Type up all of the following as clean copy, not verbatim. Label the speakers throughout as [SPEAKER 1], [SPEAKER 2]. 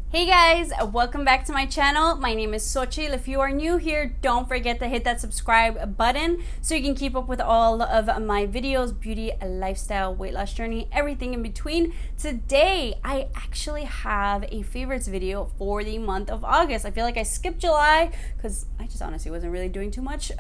[SPEAKER 1] Hey guys, welcome back to my channel. My name is Xochitl. If you are new here, don't forget to hit that subscribe button so you can keep up with all of my videos, beauty, lifestyle, weight loss journey, everything in between. Today, I actually have a favorites video for the month of August. I feel like I skipped July because I just honestly wasn't really doing too much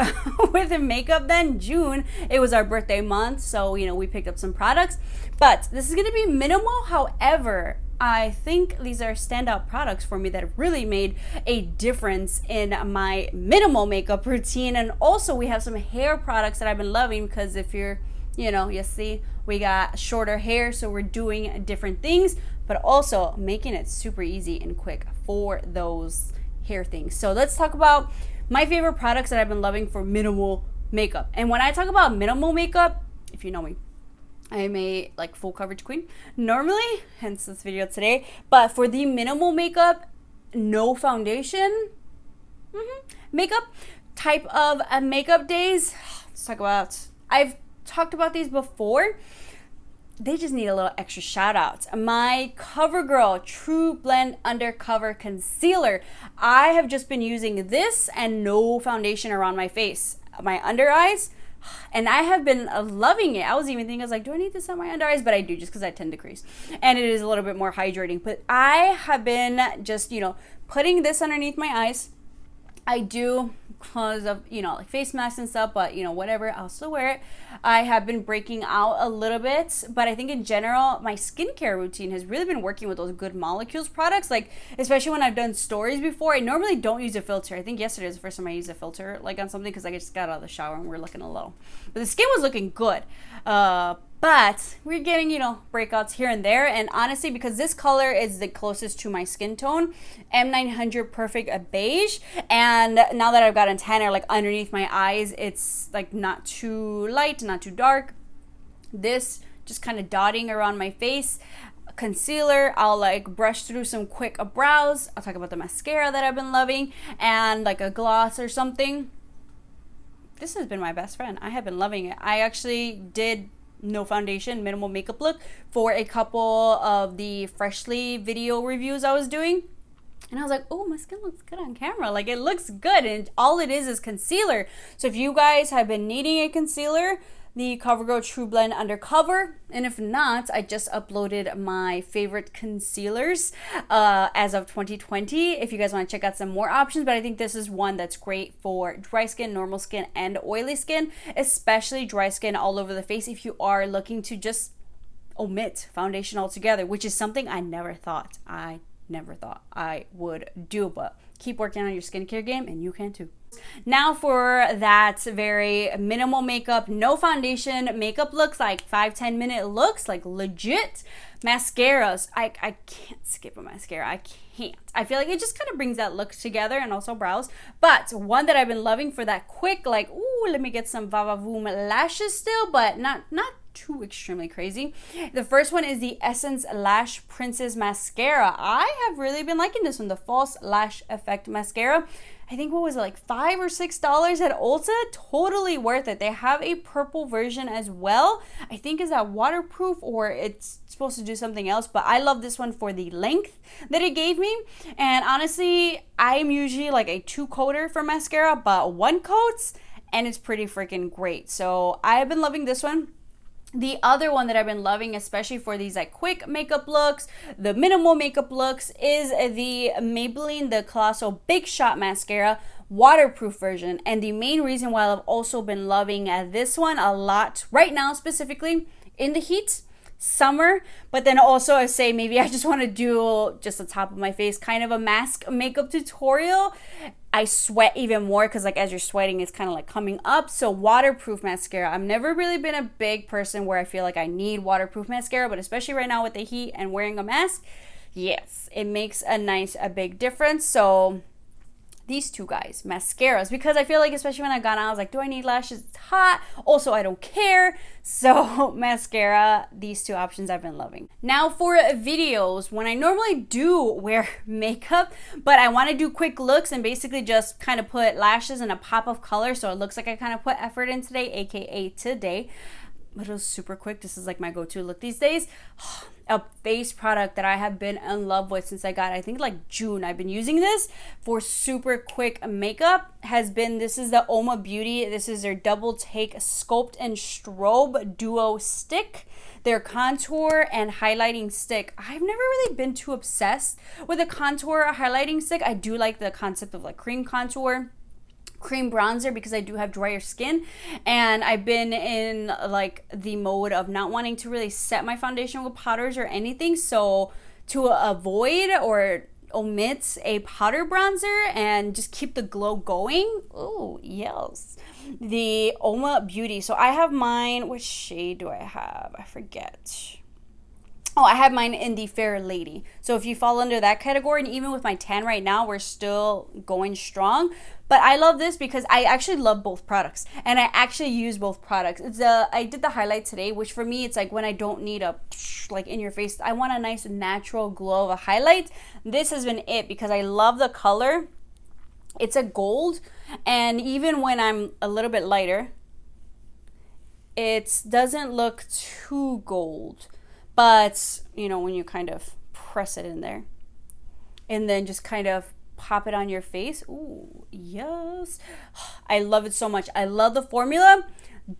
[SPEAKER 1] with the makeup then. June, it was our birthday month, so we picked up some products. But this is going to be minimal. However, I think these are standout products for me that have really made a difference in my minimal makeup routine. And also we have some hair products that I've been loving because if you're, you see, we got shorter hair, so we're doing different things, but also making it super easy and quick for those hair things. So let's talk about my favorite products that I've been loving for minimal makeup. And when I talk about minimal makeup, if you know me, I'm a full coverage queen normally, hence this video today. But for the minimal makeup, no foundation makeup type of makeup days, let's talk about, I've talked about these before. They just need a little extra shout out. My CoverGirl True Blend Undercover Concealer. I have just been using this and no foundation around my face, my under eyes. And I have been loving it. I was even thinking, I was like, do I need this on my under eyes? But I do, just because I tend to crease. And it is a little bit more hydrating. But I have been just, putting this underneath my eyes. I do because of, face masks and stuff, but, whatever, I'll still wear it. I have been breaking out a little bit, but I think in general, my skincare routine has really been working with those Good Molecules products, especially when I've done stories before. I normally don't use a filter. I think yesterday was the first time I used a filter, on something, because I just got out of the shower and we're looking a little. But the skin was looking good. But we're getting, breakouts here and there. And honestly, because this color is the closest to my skin tone, M900 Perfect Beige. And now that I've gotten tanner, underneath my eyes, it's not too light, not too dark. This just kind of dotting around my face. Concealer, I'll brush through some quick brows. I'll talk about the mascara that I've been loving, and a gloss or something. This has been my best friend. I have been loving it. I actually did no foundation, minimal makeup look for a couple of the Freshly video reviews I was doing. And I was like, oh, my skin looks good on camera. It looks good. And all it is concealer. So if you guys have been needing a concealer, the CoverGirl True Blend Undercover. And if not, I just uploaded my favorite concealers as of 2020. If you guys want to check out some more options. But I think this is one that's great for dry skin, normal skin, and oily skin. Especially dry skin all over the face if you are looking to just omit foundation altogether. Which is something I never thought I would do. But keep working on your skincare game and you can too. Now for that very minimal makeup, no foundation makeup looks, 5-10 minute looks, legit mascaras. I can't skip a mascara. I can't. I feel like it just kind of brings that look together, and also brows. But one that I've been loving for that quick, ooh, let me get some Vavavoom lashes still, but not too extremely crazy. The first one is the Essence Lash Princess Mascara. I have really been liking this one, the False Lash Effect Mascara. I think, what was it, $5 or $6 at Ulta? Totally worth it. They have a purple version as well. I think, is that waterproof or it's supposed to do something else? But I love this one for the length that it gave me. And honestly, I'm usually a 2-coater for mascara, but 1 coats and it's pretty freaking great. So I have been loving this one. The other one that I've been loving, especially for these quick makeup looks, the minimal makeup looks, is the Maybelline The Colossal Big Shot Mascara waterproof version. And the main reason why I've also been loving this one a lot right now, specifically in the heat, summer, but then also I say maybe I just want to do just the top of my face kind of a mask makeup tutorial. I sweat even more because as you're sweating, it's kind of coming up. So waterproof mascara. I've never really been a big person where I feel I need waterproof mascara, but especially right now with the heat and wearing a mask, yes, it makes a big difference. So these two guys, mascaras, because I feel especially when I got out, I was do I need lashes? It's hot. Also, I don't care. So mascara, these two options I've been loving. Now for videos, when I normally do wear makeup, but I want to do quick looks and basically just kind of put lashes and a pop of color so it looks like I kind of put effort in today, aka today. but it was super quick. This is like my go-to look these days. A face product that I have been in love with since I got, I think like June. I've been using this for super quick makeup. This is the Oma Beauty. This is their Double Take Sculpt and Strobe Duo Stick. Their contour and highlighting stick. I've never really been too obsessed with a contour or highlighting stick. I do like the concept of like cream contour, cream bronzer, because I do have drier skin, and I've been in like the mode of not wanting to really set my foundation with powders or anything, so to avoid or omit a powder bronzer and just keep the glow going. Oh yes, the Oma Beauty. So I have mine, which shade do I have? I forget. Oh, I have mine in the Fair Lady. So if you fall under that category, and even with my tan right now, we're still going strong. But I love this because I actually love both products, and I actually use both products. I did the highlight today, which for me, it's like when I don't need a like in your face, I want a nice natural glow of a highlight. This has been it because I love the color. It's a gold, and even when I'm a little bit lighter, it doesn't look too gold. But, you know, when you kind of press it in there and then just kind of pop it on your face. Ooh, yes. I love it so much. I love the formula,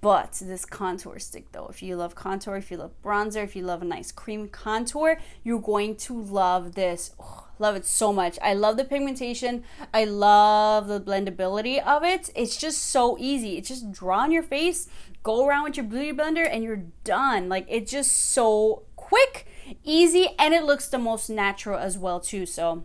[SPEAKER 1] but this contour stick though, if you love contour, if you love bronzer, if you love a nice cream contour, you're going to love this. Oh, love it so much. I love the pigmentation. I love the blendability of it. It's just so easy. It's just draw on your face, go around with your beauty blender, and you're done. Like, it's just so quick, easy, and it looks the most natural as well too. So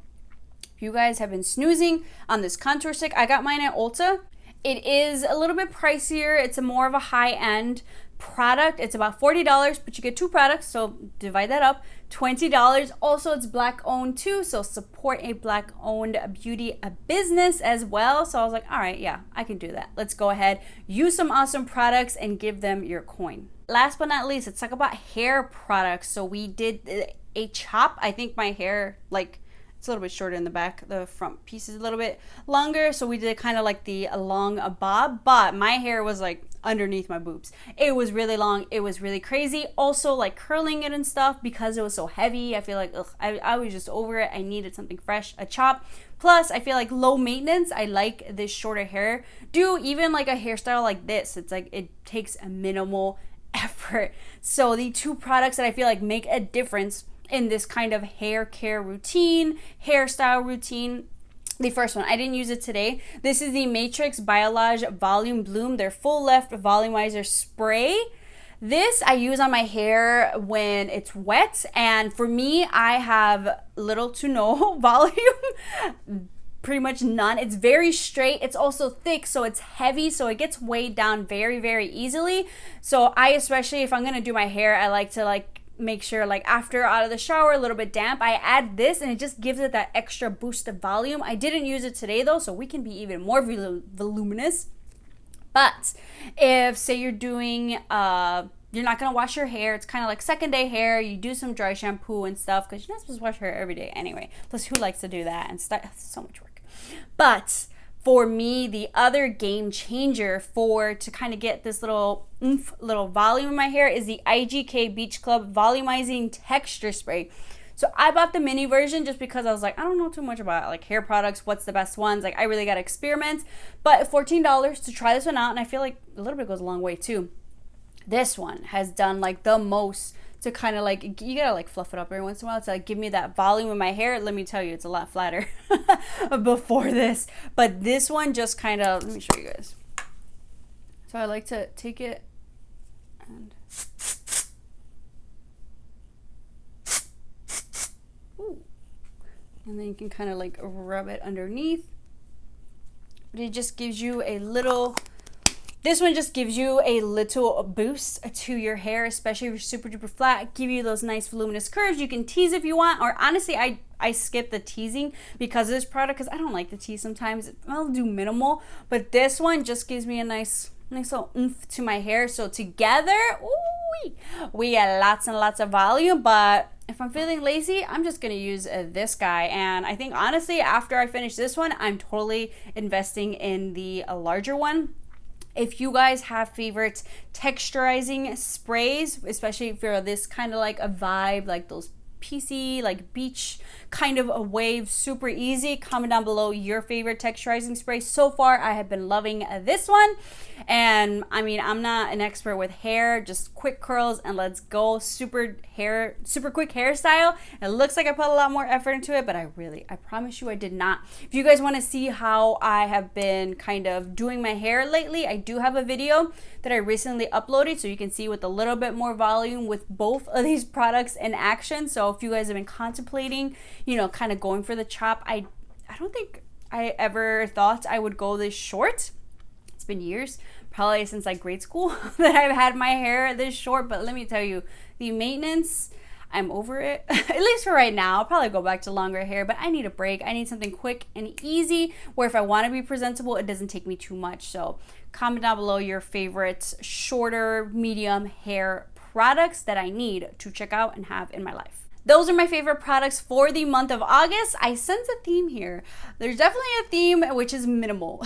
[SPEAKER 1] if you guys have been snoozing on this contour stick, I got mine at Ulta. It is a little bit pricier. It's a more of a high-end product. It's about $40, but you get two products, so divide that up. $20. Also, it's black-owned too, so support a black-owned beauty business as well. So I was like, all right, yeah, I can do that. Let's go ahead, use some awesome products, and give them your coin. Last but not least, let's talk about hair products. So we did a chop. I think my hair, like, it's a little bit shorter in the back. The front piece is a little bit longer. So we did kind of like the long bob, but my hair was like underneath my boobs. It was really long. It was really crazy. Also, like curling it and stuff, because it was so heavy. I feel like, I was just over it. I needed something fresh, a chop. Plus, I feel like low maintenance. I like this shorter hair. Even like a hairstyle like this, it's like it takes a minimal effort. So the two products that I feel like make a difference in this kind of hair care routine, hairstyle routine. The first one, I didn't use it today. This is the Matrix Biolage Volume Bloom, their full left volumizer spray. This I use on my hair when it's wet, and for me, I have little to no volume. Pretty much none. It's very straight. It's also thick, so it's heavy, so it gets weighed down very, very easily. So I, especially if I'm gonna do my hair, I like to make sure, like, after out of the shower, a little bit damp, I add this, and it just gives it that extra boost of volume. I didn't use it today though, so we can be even more voluminous. But if, say, you're doing you're not gonna wash your hair, it's kind of like second day hair, you do some dry shampoo and stuff, because you're not supposed to wash your hair every day anyway. Plus, who likes to do that and stuff? So much work. But for me, the other game changer to kind of get this little volume in my hair is the IGK Beach Club Volumizing Texture Spray. So I bought the mini version just because I was like, I don't know too much about like hair products, what's the best ones, like I really got to experiment. But $14 to try this one out, and I feel like a little bit goes a long way too. This one has done like the most to kind of like, you gotta like fluff it up every once in a while to like give me that volume in my hair. Let me tell you, it's a lot flatter before this. But this one just kind of, let me show you guys. So I like to take it and, and then you can kind of like rub it underneath. But it just gives you a little, this one just gives you a little boost to your hair, especially if you're super duper flat. Give you those nice voluminous curves. You can tease if you want, or honestly, I skip the teasing because of this product, because I don't like the tease sometimes. I'll do minimal, but this one just gives me a nice little oomph to my hair. So together, ooh, we get lots and lots of volume. But if I'm feeling lazy, I'm just gonna use this guy. And I think honestly, after I finish this one, I'm totally investing in the larger one. If you guys have favorite texturizing sprays, especially if you're this kind of like a vibe, like those PC, like beach kind of a wave, super easy, comment down below your favorite texturizing spray. So far I have been loving this one, and I mean, I'm not an expert with hair, just quick curls and let's go. Super quick hairstyle. It looks like I put a lot more effort into it, but I promise you I did not. If you guys want to see how I have been kind of doing my hair lately, I do have a video that I recently uploaded, so you can see with a little bit more volume with both of these products in action. So if you guys have been contemplating, you know, kind of going for the chop, I don't think I ever thought I would go this short. It's been years, probably since like grade school, that I've had my hair this short. But let me tell you, the maintenance, I'm over it. At least for right now. I'll probably go back to longer hair, but I need a break. I need something quick and easy where if I want to be presentable, it doesn't take me too much. So comment down below your favorite shorter, medium hair products that I need to check out and have in my life. Those are my favorite products for the month of August. I sense a theme here. There's definitely a theme, which is minimal.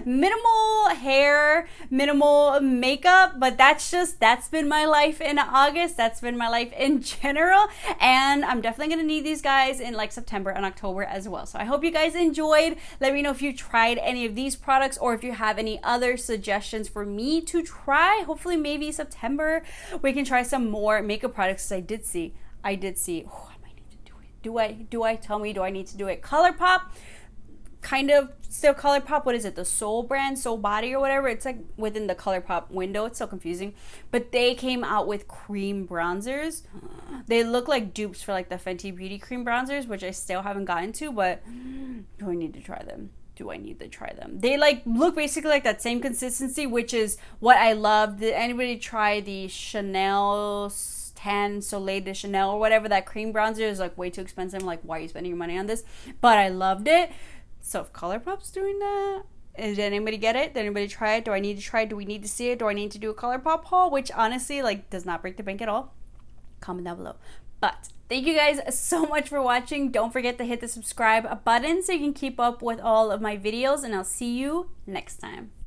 [SPEAKER 1] Minimal hair, minimal makeup, but that's been my life in August. That's been my life in general. And I'm definitely gonna need these guys in like September and October as well. So I hope you guys enjoyed. Let me know if you tried any of these products or if you have any other suggestions for me to try. Hopefully maybe September we can try some more makeup products, because I did see, oh, I might need to do it. Do I need to do it? ColourPop, kind of still ColourPop. What is it? The Soul brand, Soul Body or whatever. It's like within the ColourPop window. It's so confusing. But they came out with cream bronzers. They look like dupes for like the Fenty Beauty cream bronzers, which I still haven't gotten to, but do I need to try them? Do I need to try them? They like look basically like that same consistency, which is what I love. Did anybody try the Chanel Tan Soleil de Chanel or whatever? That cream bronzer is like way too expensive. I'm like, why are you spending your money on this? But I loved it. So if ColourPop's doing that, did anybody get it? Did anybody try it? Do I need to try it? Do we need to see it? Do I need to do a ColourPop haul? Which honestly, like, does not break the bank at all. Comment down below. But thank you guys so much for watching. Don't forget to hit the subscribe button so you can keep up with all of my videos, and I'll see you next time.